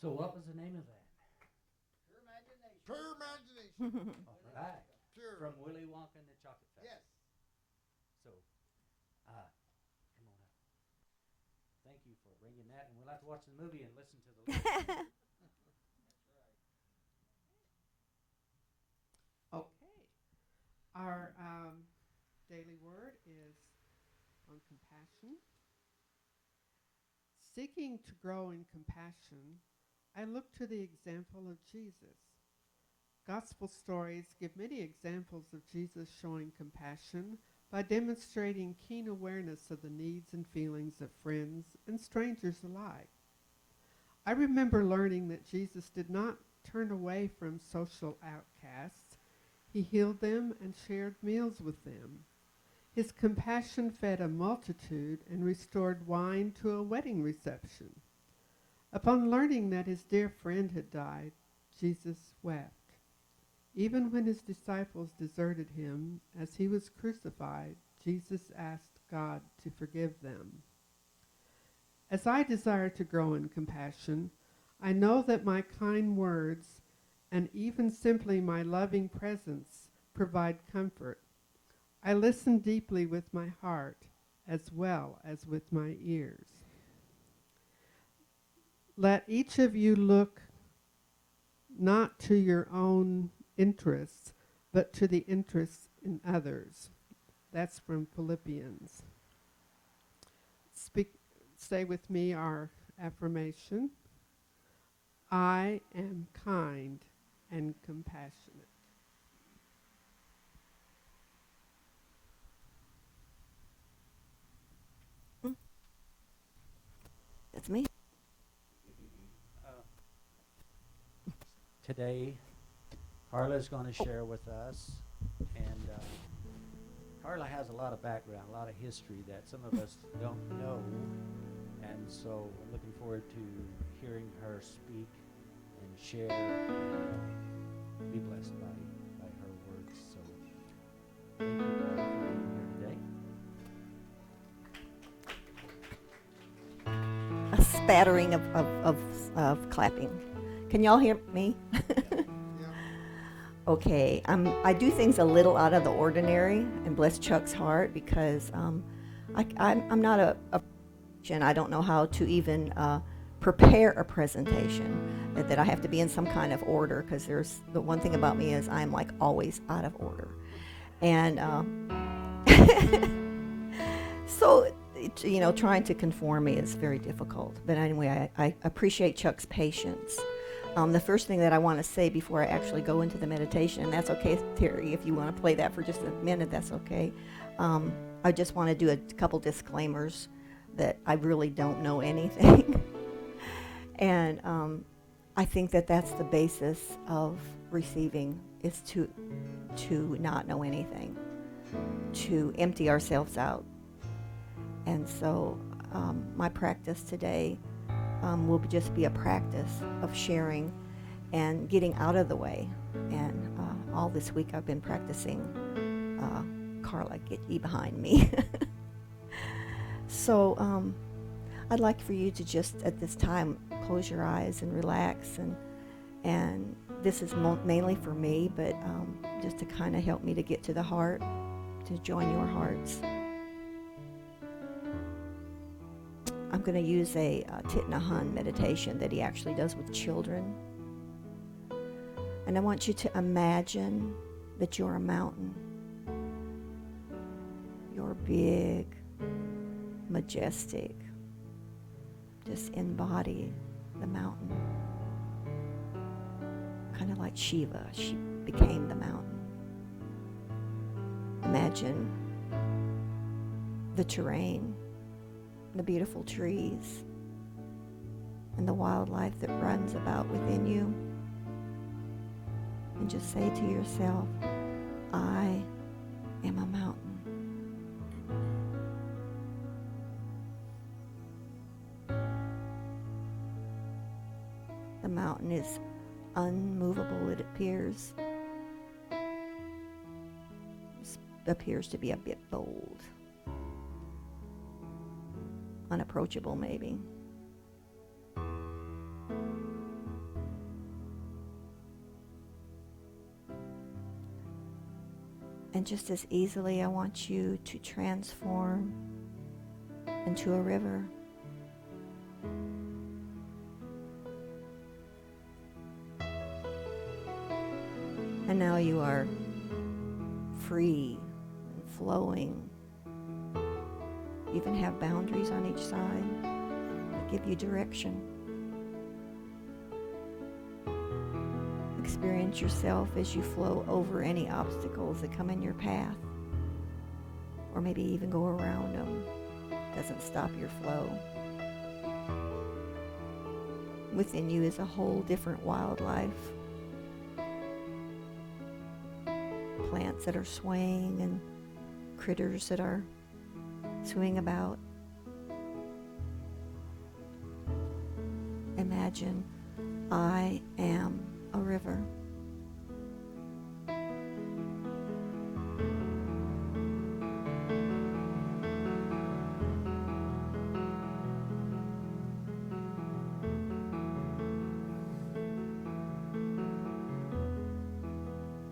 So what was the name of that? Pure imagination. All right. Sure. From Willy Wonka and the Chocolate Factory. Yes. So, come on up. Thank you for bringing that, and we'll have to watch the movie and listen to the lyrics. Okay. Our daily word is on compassion. Seeking to grow in compassion, I look to the example of Jesus. Gospel stories give many examples of Jesus showing compassion by demonstrating keen awareness of the needs and feelings of friends and strangers alike. I remember learning that Jesus did not turn away from social outcasts. He healed them and shared meals with them. His compassion fed a multitude and restored wine to a wedding reception. Upon learning that his dear friend had died, Jesus wept. Even when his disciples deserted him as he was crucified, Jesus asked God to forgive them. As I desire to grow in compassion, I know that my kind words and even simply my loving presence provide comfort. I listen deeply with my heart as well as with my ears. Let each of you look not to your own interests, but to the interests in others. That's from Philippians. Say with me our affirmation. I am kind and compassionate. That's me. Today, Carla's going to share with us, and Carla has a lot of background, a lot of history that some of us don't know, and so I'm looking forward to hearing her speak and share and be blessed by her words. So thank you, Carla, for being here today. A spattering of clapping. Can y'all hear me? Okay, I do things a little out of the ordinary, and bless Chuck's heart, because I'm not and I don't know how to even prepare a presentation, that I have to be in some kind of order, because there's the one thing about me is I'm like always out of order. And so, trying to conform me is very difficult. But anyway, I appreciate Chuck's patience. The first thing that I want to say before I actually go into the meditation, and that's okay, Terry, if you want to play that for just a minute, that's okay. I just want to do a couple disclaimers that I really don't know anything. And I think that that's the basis of receiving, is to not know anything, to empty ourselves out. And so my practice today will just be a practice of sharing and getting out of the way. And all this week I've been practicing, Carla, get ye behind me. So I'd like for you to just at this time close your eyes and relax. And this is mainly for me, but just to kind of help me to get to the heart, to join your hearts. I'm going to use a Thich Nhat Hanh meditation that he actually does with children. And I want you to imagine that you're a mountain. You're big, majestic. Just embody the mountain. Kind of like Shiva. She became the mountain. Imagine the terrain, the beautiful trees, and the wildlife that runs about within you. And just say to yourself, I am a mountain. The mountain is unmovable, it appears. Appears to be a bit bold. Unapproachable, maybe. And just as easily, I want you to transform into a river. And now you are free and flowing. You even have boundaries on each side that give you direction. Experience yourself as you flow over any obstacles that come in your path, or maybe even go around them. Doesn't stop your flow. Within you is a whole different wildlife. Plants that are swaying and critters that are swinging about. Imagine I am a river.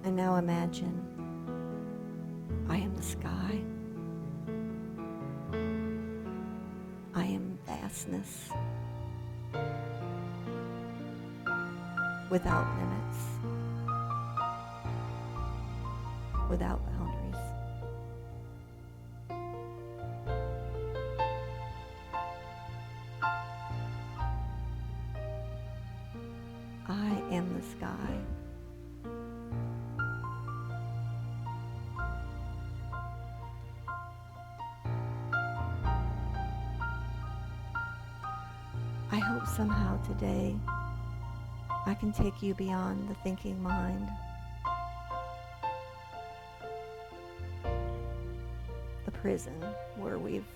And now imagine I am the sky. I am vastness. Without limits. Without boundaries. I am the sky. I hope somehow today I can take you beyond the thinking mind, the prison where we've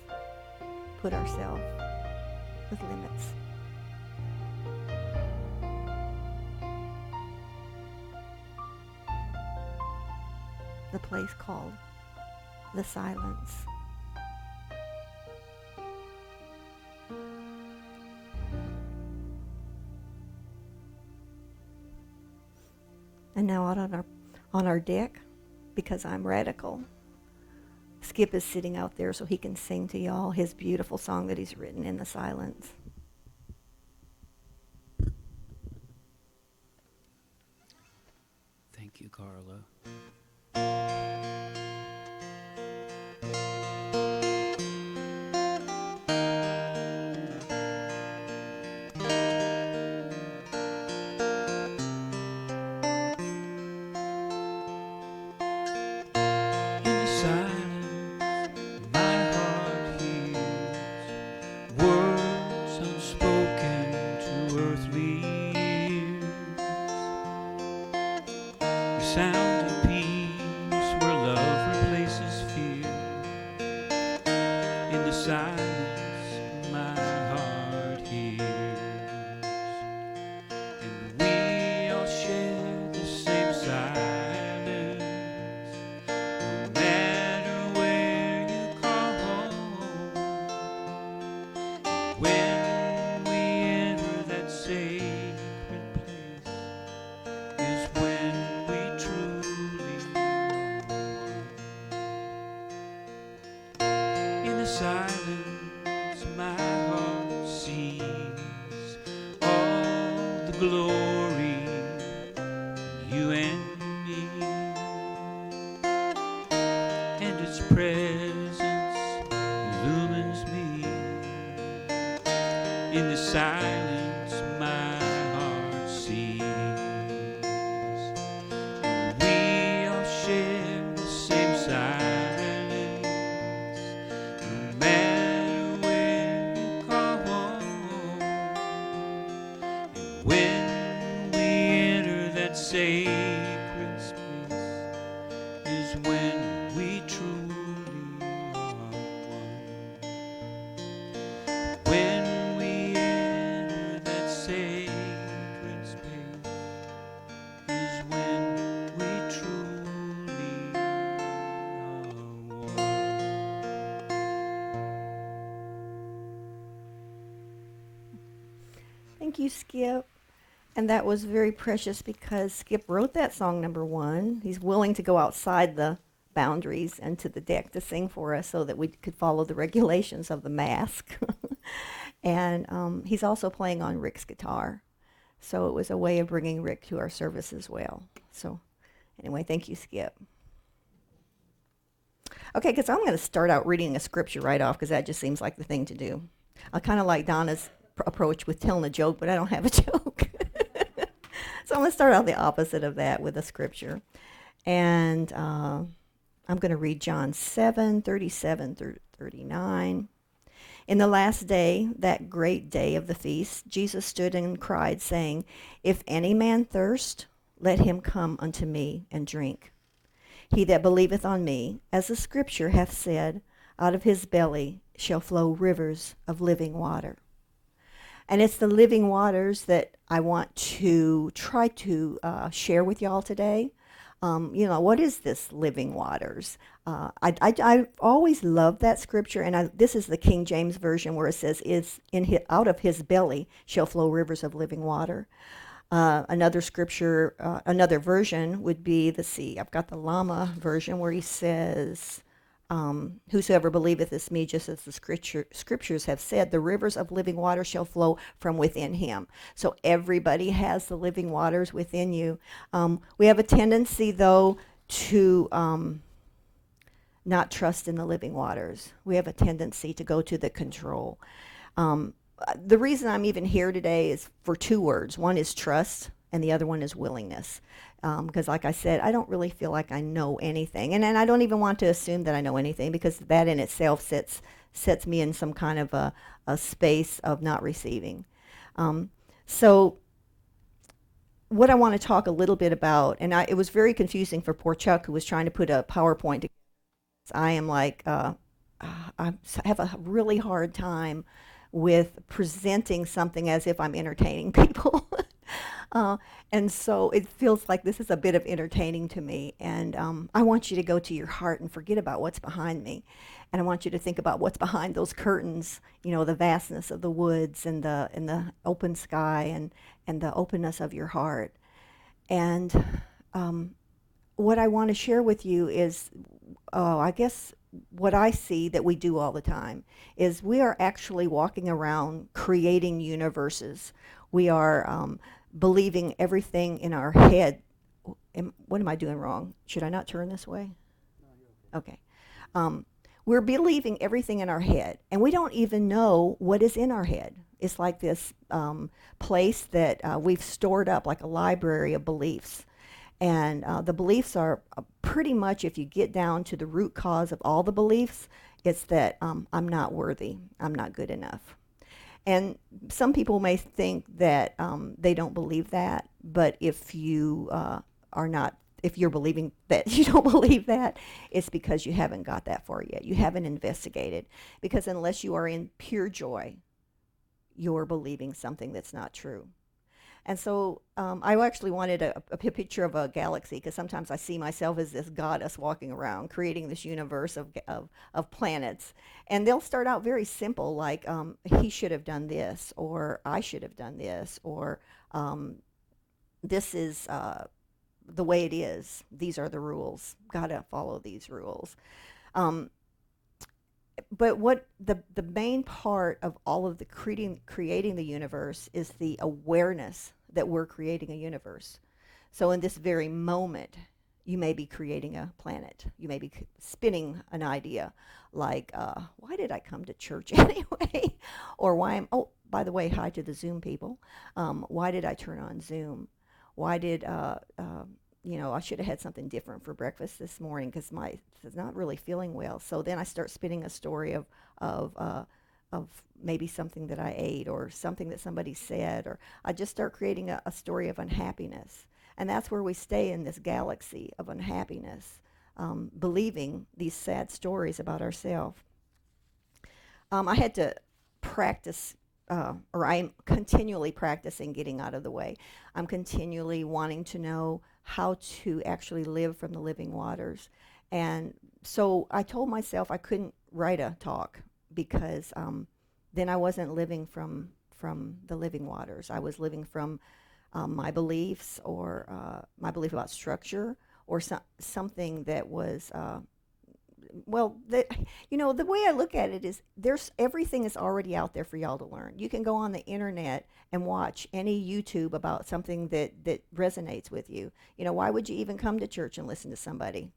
put ourselves with limits. The place called the silence. And now out on our deck, because I'm radical, Skip is sitting out there so he can sing to y'all his beautiful song that he's written in the silence. Thank you, Carla. Sound of peace where love replaces fear. In the silence my heart hears. And we all share the same silence. No matter where you call home. When we enter that sacred place is when silence my heart sees all the glory, you and me, and its presence illumines me. In the silence my heart sees, and we all share the same silence. When we enter that sacred space is when we truly are one. When we enter that sacred space is when we truly are one. Thank you, Skip. And that was very precious because Skip wrote that song, number one. He's willing to go outside the boundaries and to the deck to sing for us so that we could follow the regulations of the mask. And he's also playing on Rick's guitar. So it was a way of bringing Rick to our service as well. So anyway, thank you, Skip. Okay, because I'm going to start out reading a scripture right off because that just seems like the thing to do. I kind of like Donna's approach with telling a joke, but I don't have a joke. So I'm going to start out the opposite of that with a scripture. And I'm going to read John 7:37 through 39. In the last day, that great day of the feast, Jesus stood and cried, saying, "If any man thirst, let him come unto me and drink. He that believeth on me, as the scripture hath said, out of his belly shall flow rivers of living water." And it's the living waters that I want to try to share with y'all today. What is this living waters? I always loved that scripture, and this is the King James Version where it says, out of his belly shall flow rivers of living water. Another scripture, another version would be, I've got the Lama version where he says, whosoever believeth is me, just as the scriptures have said, the rivers of living water shall flow from within him. So everybody has the living waters within you. We have a tendency, though, to not trust in the living waters. We have a tendency to go to the control. The reason I'm even here today is for two words. One is trust, and the other one is willingness. Because like I said, I don't really feel like I know anything. And I don't even want to assume that I know anything, because that in itself sets me in some kind of a space of not receiving. So what I want to talk a little bit about, and it was very confusing for poor Chuck, who was trying to put a PowerPoint together. I am like, I have a really hard time with presenting something as if I'm entertaining people. And so it feels like this is a bit of entertaining to me. And I want you to go to your heart and forget about what's behind me. And I want you to think about what's behind those curtains, the vastness of the woods and the open sky and the openness of your heart. And what I want to share with you is, I guess what I see that we do all the time is we are actually walking around creating universes. We are believing everything in our head. What am I doing wrong? Should I not turn this way? No, okay. We're believing everything in our head, and we don't even know what is in our head. It's like this place that we've stored up, like a library of beliefs. And the beliefs are pretty much, if you get down to the root cause of all the beliefs, it's that I'm not worthy, I'm not good enough. And some people may think that they don't believe that, but if you if you're believing that you don't believe that, it's because you haven't got that far yet. You haven't investigated. Because unless you are in pure joy, you're believing something that's not true. And so I actually wanted a picture of a galaxy, because sometimes I see myself as this goddess walking around, creating this universe of planets. And they'll start out very simple, like he should have done this, or I should have done this, or this is the way it is. These are the rules. Gotta follow these rules. But what the main part of all of the creating the universe is the awareness that we're creating a universe. So in this very moment, you may be creating a planet. You may be spinning an idea like, why did I come to church anyway? Or by the way, hi to the Zoom people. Why did I turn on Zoom? Why did, I should have had something different for breakfast this morning because it's not really feeling well. So then I start spinning a story of maybe something that I ate or something that somebody said, or I just start creating a story of unhappiness. And that's where we stay in this galaxy of unhappiness, believing these sad stories about ourselves. I had to practice, or I'm continually practicing getting out of the way. I'm continually wanting to know how to actually live from the living waters. And so I told myself I couldn't write a talk because then I wasn't living from the living waters. I was living from my beliefs, or my belief about structure, or something that was well, the way I look at it is there's everything is already out there for y'all to learn. You can go on the internet and watch any YouTube about something that resonates with you. Why would you even come to church and listen to somebody?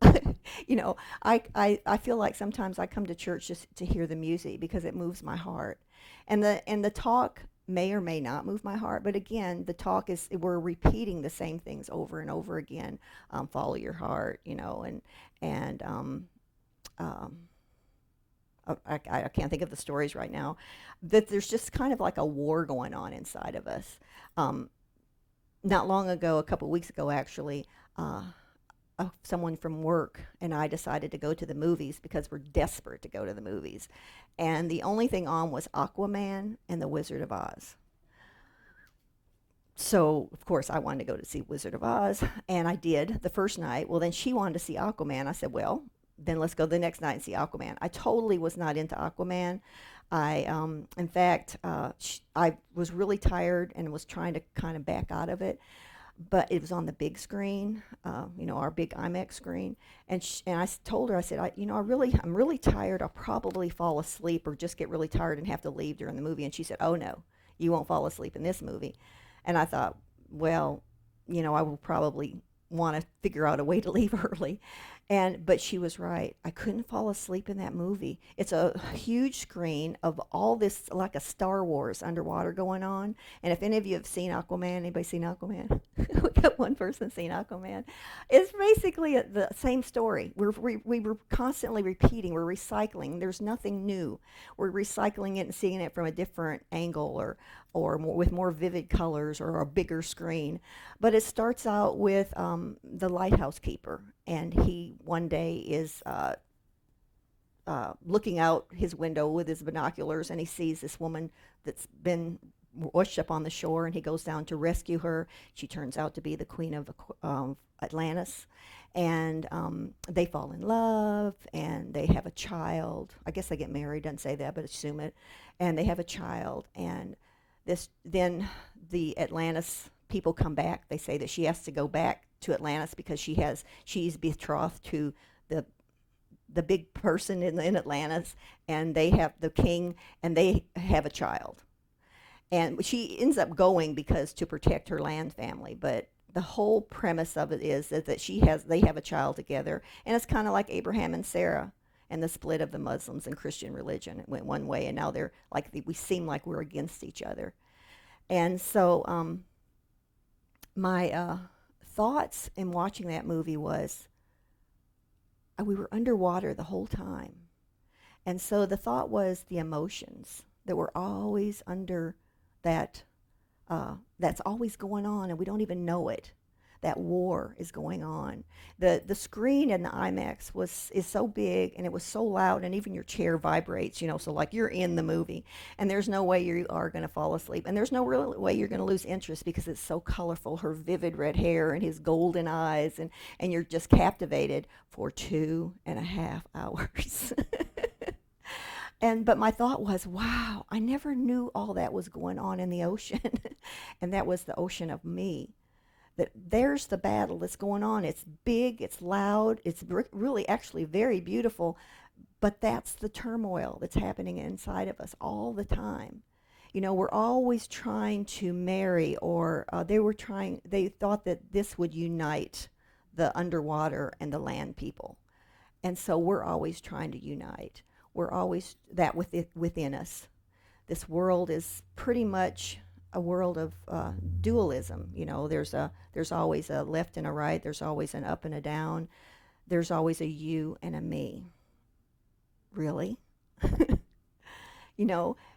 I feel like sometimes I come to church just to hear the music because it moves my heart. And the talk may or may not move my heart, but again, the talk is we're repeating the same things over and over again. Follow your heart, and um, I can't think of the stories right now. That there's just kind of like a war going on inside of us. Not long ago, a couple weeks ago actually, someone from work and I decided to go to the movies because we're desperate to go to the movies. And the only thing on was Aquaman and The Wizard of Oz. So, of course, I wanted to go to see Wizard of Oz, and I did the first night. Well, then she wanted to see Aquaman. I said, well, then let's go the next night and see Aquaman. I totally was not into Aquaman. In fact, I was really tired and was trying to kind of back out of it. But it was on the big screen, our big IMAX screen, and I told her, I said, I'm really tired. I'll probably fall asleep or just get really tired and have to leave during the movie. And she said, oh no, you won't fall asleep in this movie. And I thought, well, I will probably want to figure out a way to leave early. But she was right. I couldn't fall asleep in that movie. It's a huge screen of all this, like a Star Wars underwater going on. And if any of you have seen Aquaman, anybody seen Aquaman? We got one person seen Aquaman. It's basically the same story. We were constantly repeating. We're recycling. There's nothing new. We're recycling it and seeing it from a different angle or more, with more vivid colors or a bigger screen. But it starts out with the lighthouse keeper, and he one day is looking out his window with his binoculars, and he sees this woman that's been washed up on the shore, and he goes down to rescue her. She turns out to be the queen of Atlantis, and they fall in love, and they have a child. I guess they get married, doesn't say that, but assume it. And they have a child, and then the Atlantis people come back. They say that she has to go back to Atlantis because she's betrothed to the big person in Atlantis, and they have the king, and they have a child. And she ends up going because to protect her land family, but the whole premise of it is that they have a child together, and it's kind of like Abraham and Sarah and the split of the Muslims and Christian religion. It went one way, and now they're like we seem like we're against each other. And so my thoughts in watching that movie was we were underwater the whole time. And so the thought was the emotions that were always under that's always going on, and we don't even know it. That war is going on. The screen in the IMAX is so big, and it was so loud, and even your chair vibrates, so like you're in the movie, and there's no way you are going to fall asleep, and there's no real way you're going to lose interest because it's so colorful, her vivid red hair and his golden eyes, and you're just captivated for 2.5 hours. But my thought was, wow, I never knew all that was going on in the ocean. And that was the ocean of me. That there's the battle that's going on. It's big, it's loud, it's really actually very beautiful, but that's the turmoil that's happening inside of us all the time. We're always trying to marry, or they thought that this would unite the underwater and the land people. And so we're always trying to unite. We're always that within us. This world is pretty much a world of dualism. There's always a left and a right. There's always an up and a down. There's always a you and a me. Really?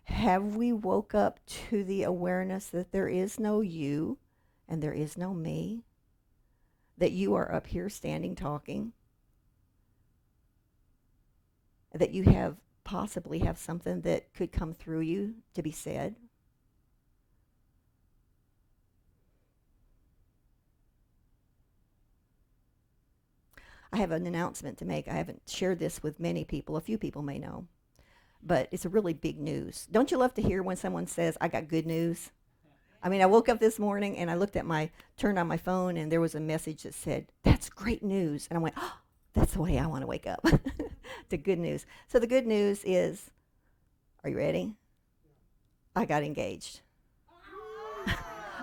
Have we woke up to the awareness that there is no you and there is no me? That you are up here standing talking? That you possibly have something that could come through you to be said? I have an announcement to make. I haven't shared this with many people. A few people may know. But it's a really big news. Don't you love to hear when someone says, I got good news? I mean, I woke up this morning and I turned on my phone, and there was a message that said, "That's great news." And I went, "Oh, that's the way I want to wake up." The good news. So the good news is, are you ready? I got engaged.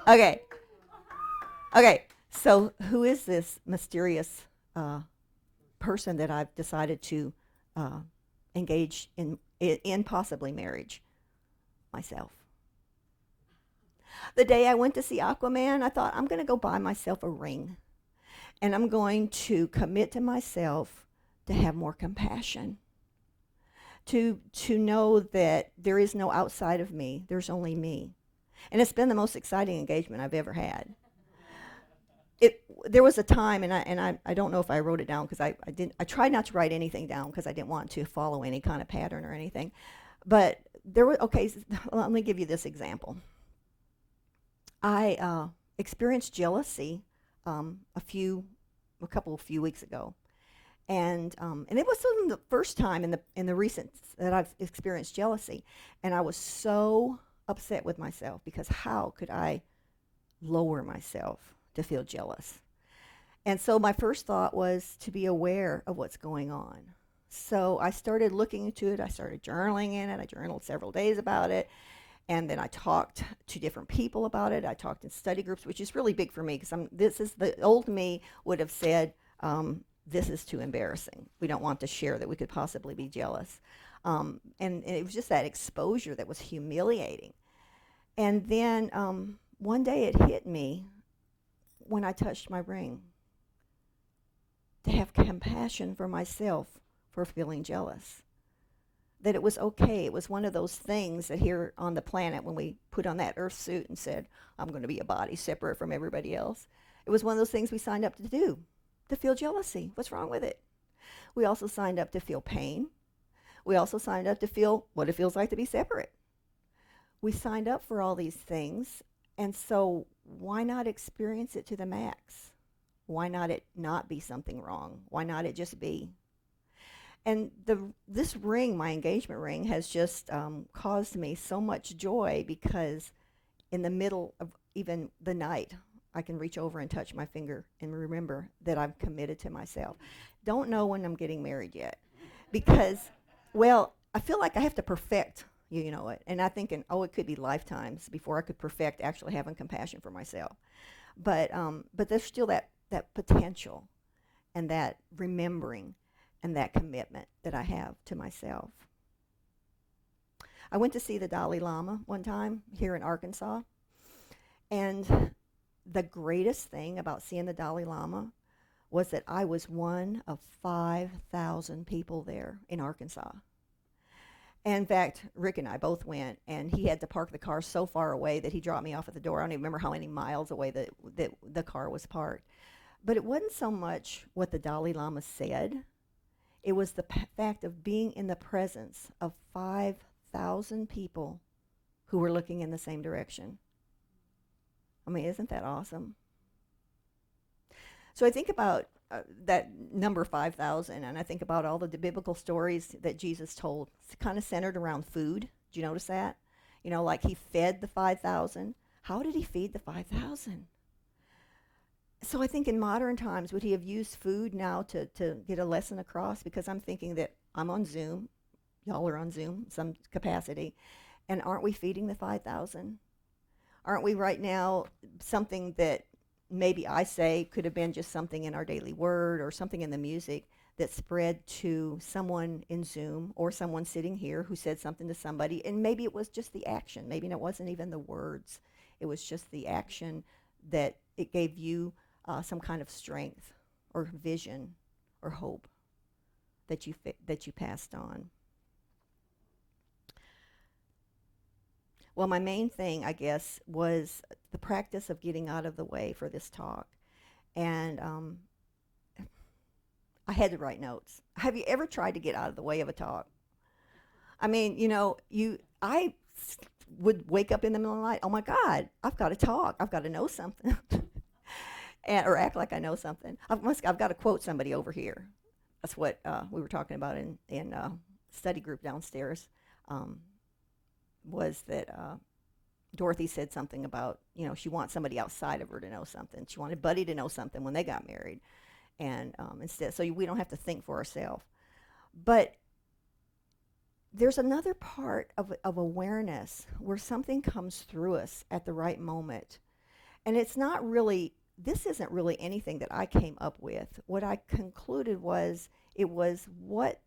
Okay. Okay. So who is this mysterious person that I've decided to uh, engage in possibly marriage? Myself. The day I went to see Aquaman, I thought, I'm going to go buy myself a ring. And I'm going to commit to myself to have more compassion. To know that there is no outside of me, there's only me. And it's been the most exciting engagement I've ever had. There was a time, and I don't know if I wrote it down because I tried not to write anything down because I didn't want to follow any kind of pattern or anything. But let me give you this example. I experienced jealousy a few weeks ago, and it was the first time in the recent that I've experienced jealousy, and I was so upset with myself because how could I lower myself to feel jealous? And so my first thought was to be aware of what's going on. So I started looking into it. I started journaling in it. I journaled several days about it. And then I talked to different people about it. I talked in study groups, which is really big for me because this is the old me would have said, this is too embarrassing. We don't want to share that we could possibly be jealous. And it was just that exposure that was humiliating. And then one day it hit me when I touched my ring to have compassion for myself for feeling jealous. That it was okay. It was one of those things that here on the planet, when we put on that earth suit and said, I'm going to be a body separate from everybody else, it was one of those things we signed up to do, to feel jealousy. What's wrong with it? We also signed up to feel pain. We also signed up to feel what it feels like to be separate. We signed up for all these things, and so why not experience it to the max? Why not it not be something wrong? Why not it just be? And this ring, my engagement ring, has just caused me so much joy because in the middle of even the night, I can reach over and touch my finger and remember that I'm committed to myself. Don't know when I'm getting married yet because, well, I feel like I have to perfect, you know it. And I'm thinking, it could be lifetimes before I could perfect actually having compassion for myself. But there's still that potential and that remembering and that commitment that I have to myself. I went to see the Dalai Lama one time here in Arkansas, and the greatest thing about seeing the Dalai Lama was that I was one of 5,000 people there in Arkansas. And in fact, Rick and I both went, and he had to park the car so far away that he dropped me off at the door. I don't even remember how many miles away that the car was parked. But it wasn't so much what the Dalai Lama said. It was the fact of being in the presence of 5,000 people who were looking in the same direction. I mean, isn't that awesome? So I think about that number 5,000, and I think about all the biblical stories that Jesus told. It's kind of centered around food. Did you notice that? You know, like he fed the 5,000. How did he feed the 5,000? So I think in modern times, would he have used food now to get a lesson across? Because I'm thinking that I'm on Zoom, y'all are on Zoom, some capacity, and aren't we feeding the 5,000? Aren't we right now something that maybe I say could have been just something in our daily word or something in the music that spread to someone in Zoom or someone sitting here who said something to somebody, and maybe it was just the action. Maybe it wasn't even the words. It was just the action that it gave you some kind of strength or vision or hope that you passed on. Well, my main thing, I guess, was the practice of getting out of the way for this talk. And I had to write notes. Have you ever tried to get out of the way of a talk? I mean, I would wake up in the middle of the night, oh my God, I've got to talk. I've got to know something. Or act like I know something. I've got to quote somebody over here. That's what we were talking about in study group downstairs. Was that Dorothy said something about, she wants somebody outside of her to know something. She wanted Buddy to know something when they got married. And instead, so we don't have to think for ourselves. But there's another part of awareness where something comes through us at the right moment. And it's not really, this isn't really anything that I came up with. What I concluded was, it was what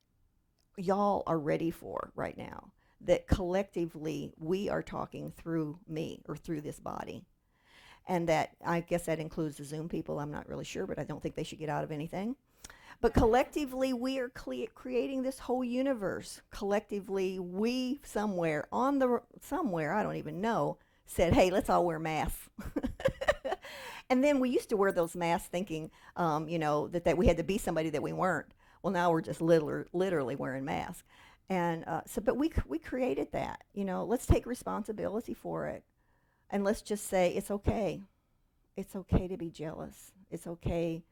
y'all are ready for right now. That collectively we are talking through me or through this body. And that, I guess that includes the Zoom people. I'm not really sure, but I don't think they should get out of anything. But collectively, we are creating this whole universe. Collectively, we somewhere, I don't even know, said, hey, let's all wear masks. And then we used to wear those masks thinking, that we had to be somebody that we weren't. Well, now we're just literally wearing masks. And but we created that. Let's take responsibility for it. And let's just say it's okay. It's okay to be jealous. It's okay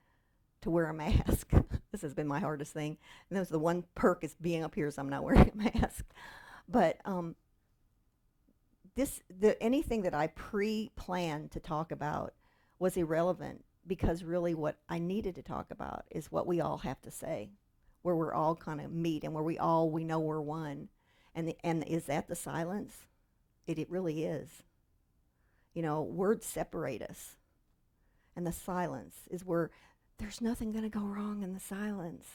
to wear a mask. This has been my hardest thing. And that's the one perk is being up here, so I'm not wearing a mask. But anything that I pre-planned to talk about was irrelevant, because really what I needed to talk about is what we all have to say, where we're all kind of meet and where we know we're one. And is that the silence? It really is. Words separate us. And the silence is where there's nothing going to go wrong in the silence.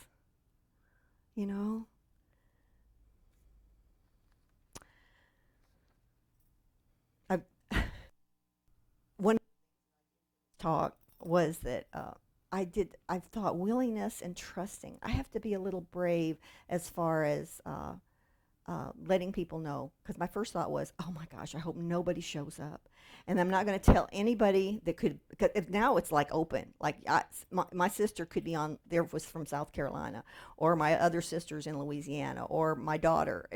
One talk was that I've thought willingness and trusting. I have to be a little brave as far as letting people know, because my first thought was, oh my gosh, I hope nobody shows up. And I'm not going to tell anybody that could, because now it's like open. Like my sister could be on, there was from South Carolina, or my other sisters in Louisiana, or my daughter,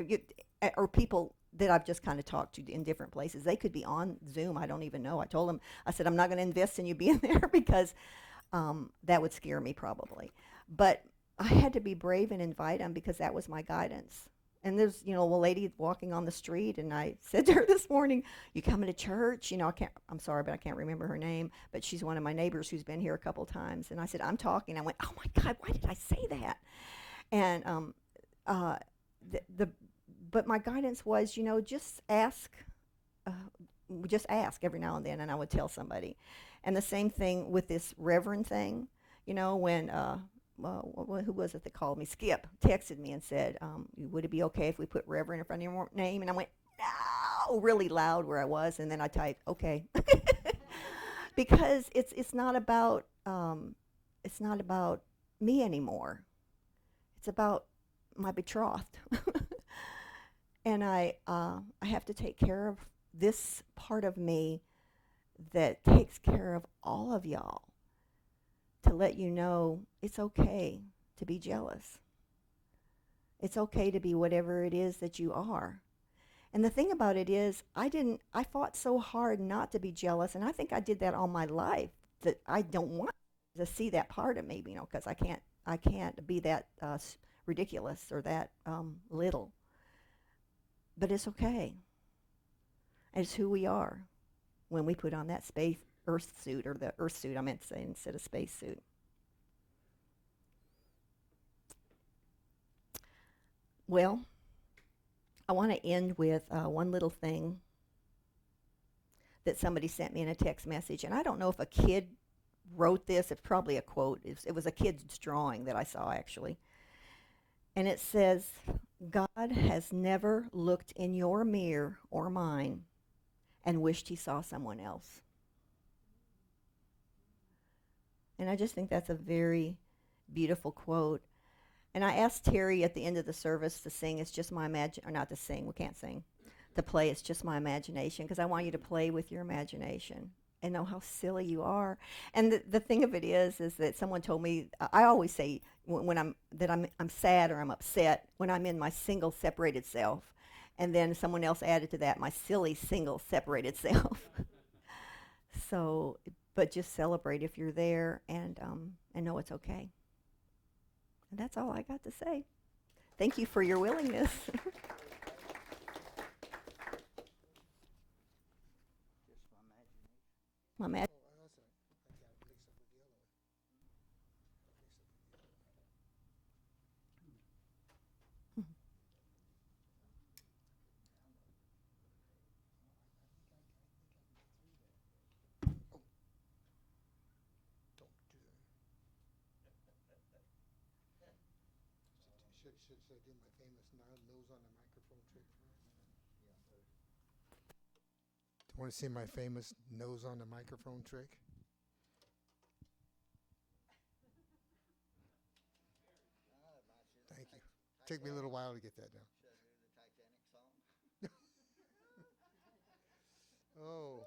or people that I've just kind of talked to in different places. They could be on Zoom. I don't even know. I told them, I said, I'm not going to invest in you being there because that would scare me probably. But I had to be brave and invite them because that was my guidance. And there's, a lady walking on the street, and I said to her this morning, you coming to church? I'm sorry, but I can't remember her name, but she's one of my neighbors who's been here a couple times. And I said, I'm talking. I went, oh my God, why did I say that? And but my guidance was, just ask every now and then, and I would tell somebody. And the same thing with this reverend thing, when who was it that called me? Skip texted me and said, would it be okay if we put Reverend in front of your name? And I went, no, really loud where I was. And then I typed, okay. Because it's not about me anymore. It's about my betrothed. And I have to take care of this part of me that takes care of all of y'all, to let you know it's okay to be jealous. It's okay to be whatever it is that you are. And the thing about it is, I fought so hard not to be jealous, and I think I did that all my life, that I don't want to see that part of me, because I can't be that ridiculous or that little. But it's okay. It's who we are when we put on that Earth suit, or the Earth suit, I meant to say, instead of space suit. Well, I want to end with one little thing that somebody sent me in a text message. And I don't know if a kid wrote this. It's probably a quote. It was a kid's drawing that I saw, actually. And it says, God has never looked in your mirror or mine and wished he saw someone else. And I just think that's a very beautiful quote. And I asked Terry at the end of the service to sing It's Just My Imagination, or not to sing, we can't sing, to play It's Just My Imagination, because I want you to play with your imagination and know how silly you are. And the thing of it is that someone told me, I always say when I'm sad or I'm upset, when I'm in my single separated self. And then someone else added to that, my silly single separated self. So, but just celebrate if you're there, and know it's okay. And that's all I got to say. Thank you for your willingness. My ma- Oh, that's right. I got it mixed up with the other one. Don't do that. Should I do my famous nose on the microphone trick first? Do you want to see my famous nose on the microphone trick? Thank you. Took me a little while to get that down. Should I do the Titanic song? Oh.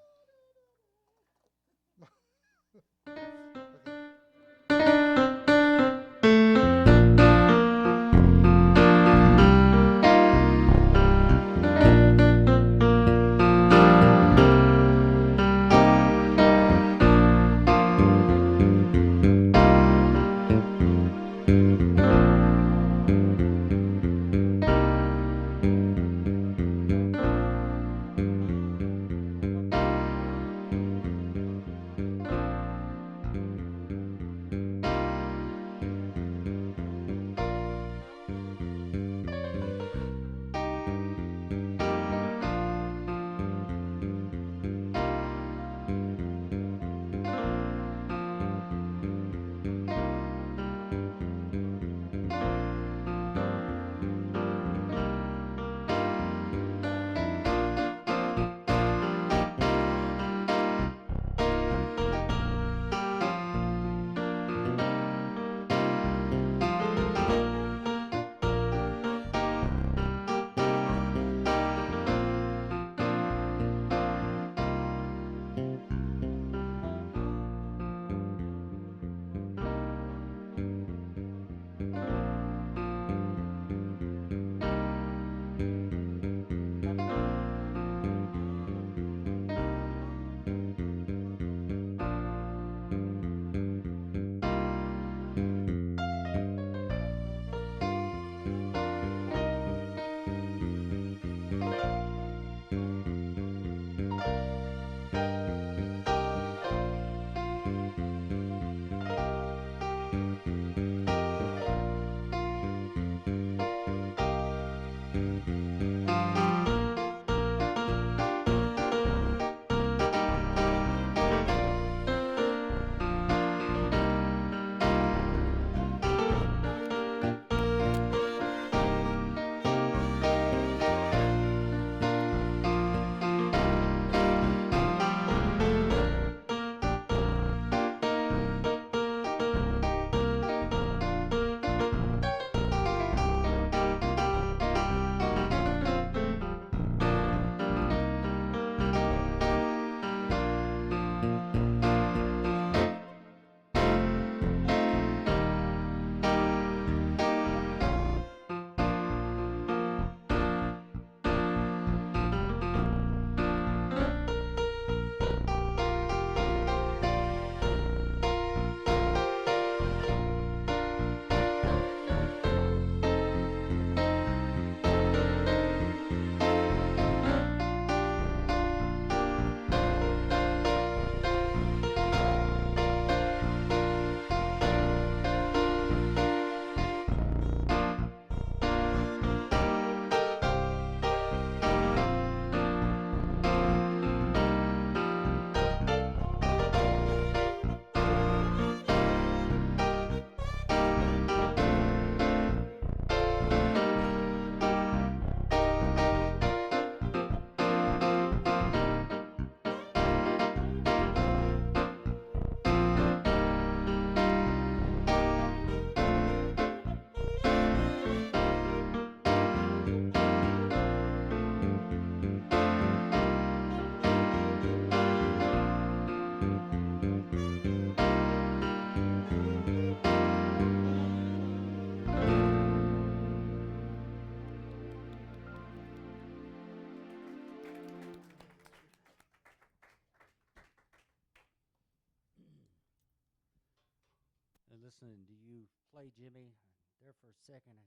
And listening to you play, Jimmy, there for a second, I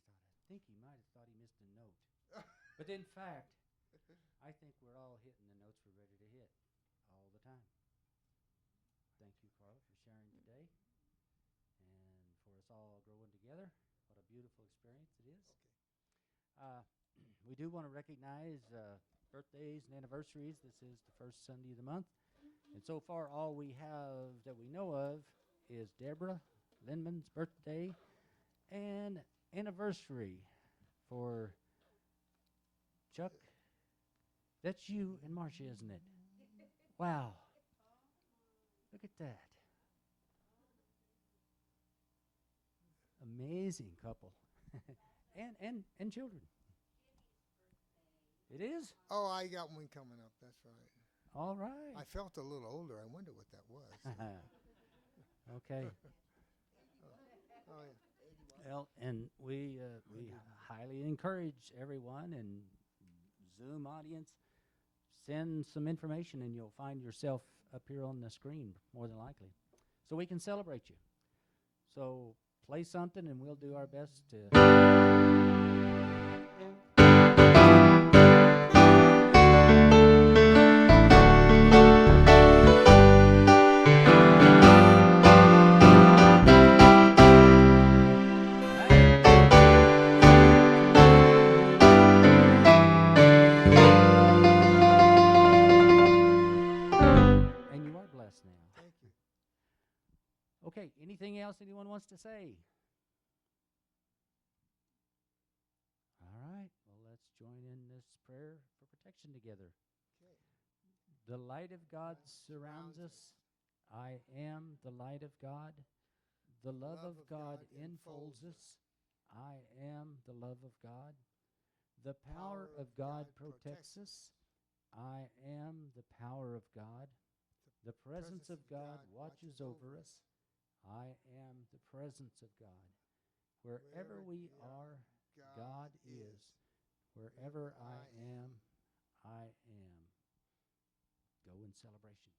think he might have thought he missed a note. But in fact, I think we're all hitting the notes we're ready to hit all the time. Thank you, Carla, for sharing today and for us all growing together. What a beautiful experience it is. Okay. We do want to recognize birthdays and anniversaries. This is the first Sunday of the month. And so far, all we have that we know of is Deborah Lindman's birthday and anniversary for Chuck. That's you and Marcia, isn't it? Wow. Look at that. Amazing couple. and children. It is? Oh, I got one coming up. That's right. All right. I felt a little older. I wonder what that was. Okay. Oh, yeah. Well, and we highly encourage everyone and Zoom audience, send some information and you'll find yourself up here on the screen more than likely. So we can celebrate you. So play something and we'll do our best to... And you are blessed now. Thank you. Okay, anything else anyone wants to say? All right, well, let's join in this prayer for protection together. Okay. The light of God surrounds us. I am the light of God. The love of God enfolds us. I am the love of God. The power of God protects us. I am the power of God. The presence of God watches over us. I am the presence of God. Wherever we are, God is. Wherever I am, I am. Go in celebration.